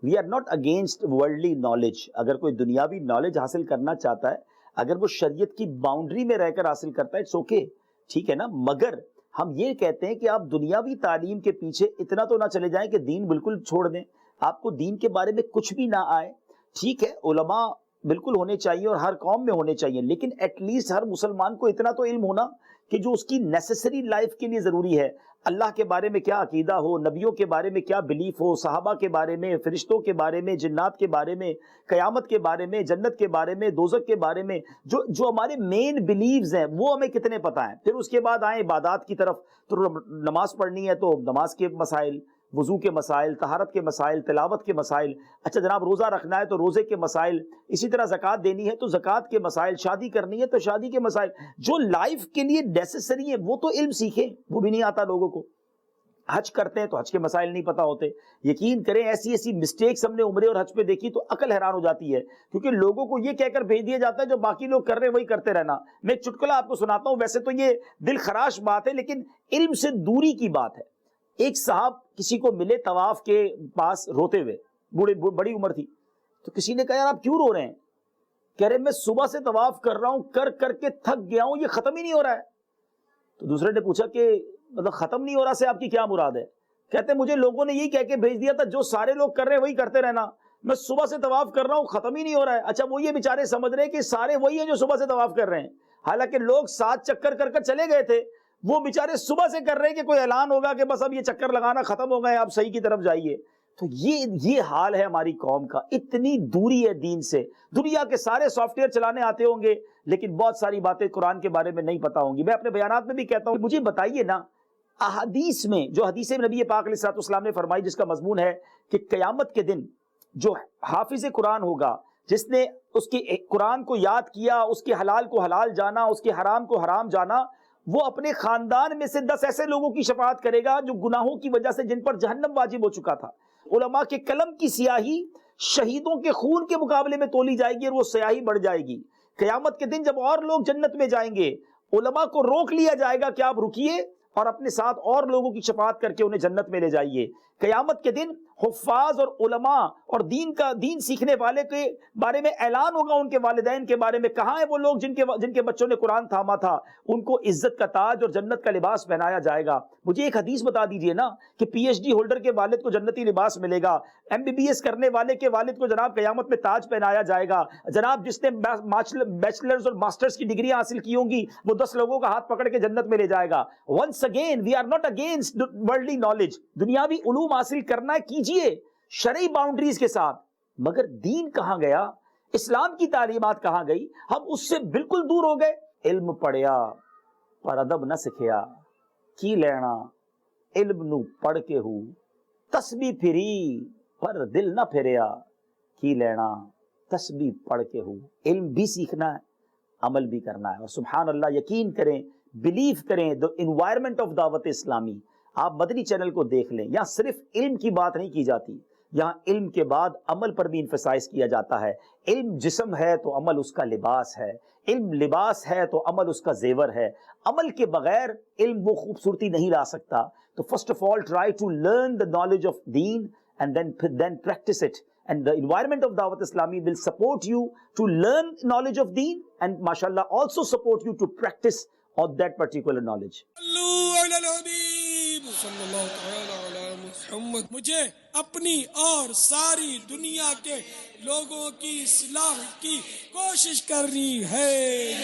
We are not against worldly knowledge. اگر کوئی دنیاوی نالج حاصل کرنا چاہتا ہے، اگر وہ شریعت کی باؤنڈری میں رہ کر حاصل کرتا ہے، اٹس اوکے، ٹھیک ہے نا. مگر ہم یہ کہتے ہیں کہ آپ دنیاوی تعلیم کے پیچھے اتنا تو نہ چلے جائیں کہ دین بالکل چھوڑ دیں، آپ کو دین کے بارے میں کچھ بھی نہ آئے. ٹھیک ہے، علماء بالکل ہونے چاہیے اور ہر قوم میں ہونے چاہیے، لیکن ایٹ لیسٹ ہر مسلمان کو اتنا تو علم ہونا کہ جو اس کی نیسیسری لائف کے لیے ضروری ہے. اللہ کے بارے میں کیا عقیدہ ہو، نبیوں کے بارے میں کیا بلیف ہو، صحابہ کے بارے میں، فرشتوں کے بارے میں، جنات کے بارے میں، قیامت کے بارے میں، جنت کے بارے میں، دوزخ کے بارے میں، جو ہمارے مین بلیفز ہیں وہ ہمیں کتنے پتہ ہیں. پھر اس کے بعد آئیں عبادات کی طرف، تو نماز پڑھنی ہے تو نماز کے مسائل، وضو کے مسائل، طہارت کے مسائل، تلاوت کے مسائل. اچھا جناب روزہ رکھنا ہے تو روزے کے مسائل، اسی طرح زکوٰۃ دینی ہے تو زکوٰۃ کے مسائل، شادی کرنی ہے تو شادی کے مسائل. جو لائف کے لیے نیسیسری ہے وہ تو علم سیکھیں، وہ بھی نہیں آتا لوگوں کو. حج کرتے ہیں تو حج کے مسائل نہیں پتا ہوتے. یقین کریں ایسی ایسی مسٹیکس ہم نے عمرے اور حج پہ دیکھی تو عقل حیران ہو جاتی ہے، کیونکہ لوگوں کو یہ کہہ کر بھیج دیا جاتا ہے جو باقی لوگ کر رہے ہیں وہی کرتے رہنا. میں ایک چٹکلا آپ کو سناتا ہوں، ویسے تو یہ دل خراش بات ہے لیکن علم سے دوری کی بات ہے. ایک صاحب کسی کو ملے طواف کے پاس روتے ہوئے، بڑی عمر تھی. تو کسی نے کہا یار آپ کیوں رو رہے ہیں؟ کہہ رہے میں صبح سے طواف کر رہا ہوں، کر کر کے تھک گیا ہوں، یہ ختم ہی نہیں ہو رہا ہے. تو دوسرے نے پوچھا کہ مطلب ختم نہیں ہو رہا سے آپ کی کیا مراد ہے؟ کہتے مجھے لوگوں نے یہی کہہ کے بھیج دیا تھا جو سارے لوگ کر رہے ہیں وہی کرتے رہنا، میں صبح سے طواف کر رہا ہوں ختم ہی نہیں ہو رہا ہے. اچھا وہ یہ بیچارے سمجھ رہے ہیں کہ سارے وہی ہیں جو صبح سے طواف کر رہے ہیں، حالانکہ لوگ 7 چکر کر کر چلے گئے تھے، وہ بیچارے صبح سے کر رہے ہیں کہ کوئی اعلان ہوگا کہ بس اب یہ چکر لگانا ختم ہو گئے، آپ صحیح کی طرف جائیے. تو یہ حال ہے ہماری قوم کا، اتنی دوری ہے دین سے. دنیا کے سارے سافٹ ویئر چلانے آتے ہوں گے لیکن بہت ساری باتیں قرآن کے بارے میں نہیں پتا ہوں گی. میں اپنے بیانات میں بھی کہتا ہوں مجھے بتائیے نا احادیث میں، جو حدیث نبی پاک علیہ الصلوۃ والسلام نے فرمائی جس کا مضمون ہے کہ قیامت کے دن جو حافظ قرآن ہوگا، جس نے اس کے قرآن کو یاد کیا، اس کے حلال کو حلال جانا، اس کے حرام کو حرام جانا، وہ اپنے خاندان میں سے 10 ایسے لوگوں کی شفاعت کرے گا جو گناہوں کی وجہ سے جن پر جہنم واجب ہو چکا تھا. علماء کے قلم کی سیاہی شہیدوں کے خون کے مقابلے میں تولی جائے گی اور وہ سیاہی بڑھ جائے گی. قیامت کے دن جب اور لوگ جنت میں جائیں گے، علماء کو روک لیا جائے گا کہ آپ رکیے اور اپنے ساتھ اور لوگوں کی شفاعت کر کے انہیں جنت میں لے جائیے. قیامت کے دن حفاظ اور علماء اور دین سیکھنے والے کے بارے میں اعلان ہوگا، ان کے والدین کے بارے میں. کہاں ہیں وہ لوگ جن کے بچوں نے قرآن تھاما تھا؟ ان کو عزت کا تاج اور جنت کا لباس پہنایا جائے گا. مجھے ایک حدیث بتا دیجئے نا کہ پی ایچ ڈی ہولڈر کے والد کو جنتی لباس ملے گا، ایم بی بی ایس کرنے والے کے والد کو جناب قیامت میں تاج پہنایا جائے گا. جناب جس نے بیچلرز اور ماسٹرز کی ڈگریاں حاصل کی ہوں گی وہ 10 لوگوں کا ہاتھ پکڑ کے جنت میں لے جائے گا. Once again we are not against worldly knowledge. دنیاوی علوم حاصل کرنا ہے کیجئے شرعی باؤنڈریز کے ساتھ، مگر دین کہاں گیا؟ اسلام کی تعلیمات کہاں گئی؟ ہم اس سے بالکل دور ہو گئے. علم پڑھیا پر ادب نہ سکھیا، کی لینا علم نو پڑھ کے ہو، تسبیح پھری پر دل نہ پھریا، کی لینا تسبیح پڑھ کے ہو. علم بھی سیکھنا ہے، عمل بھی کرنا ہے. اور سبحان اللہ یقین کریں، بلیو کریں، the environment of دعوت اسلامی. آپ مدنی چینل کو دیکھ لیں، یہاں صرف علم کی بات نہیں کی جاتی، یہاں علم کے بعد عمل پر بھی انفسائز کیا جاتا ہے. علم جسم ہے تو عمل اس کا لباس ہے، علم لباس ہے تو عمل اس کا زیور ہے. عمل کے بغیر علم وہ خوبصورتی نہیں لا سکتا. تو first of all try to learn the knowledge of دین and then practice it. And the environment of Dawat Islami will support you to learn knowledge of deen and mashallah also support you to practice on that particular knowledge. مجھے اپنی اور ساری دنیا کے لوگوں کی اصلاح کی کوشش کرنی ہے.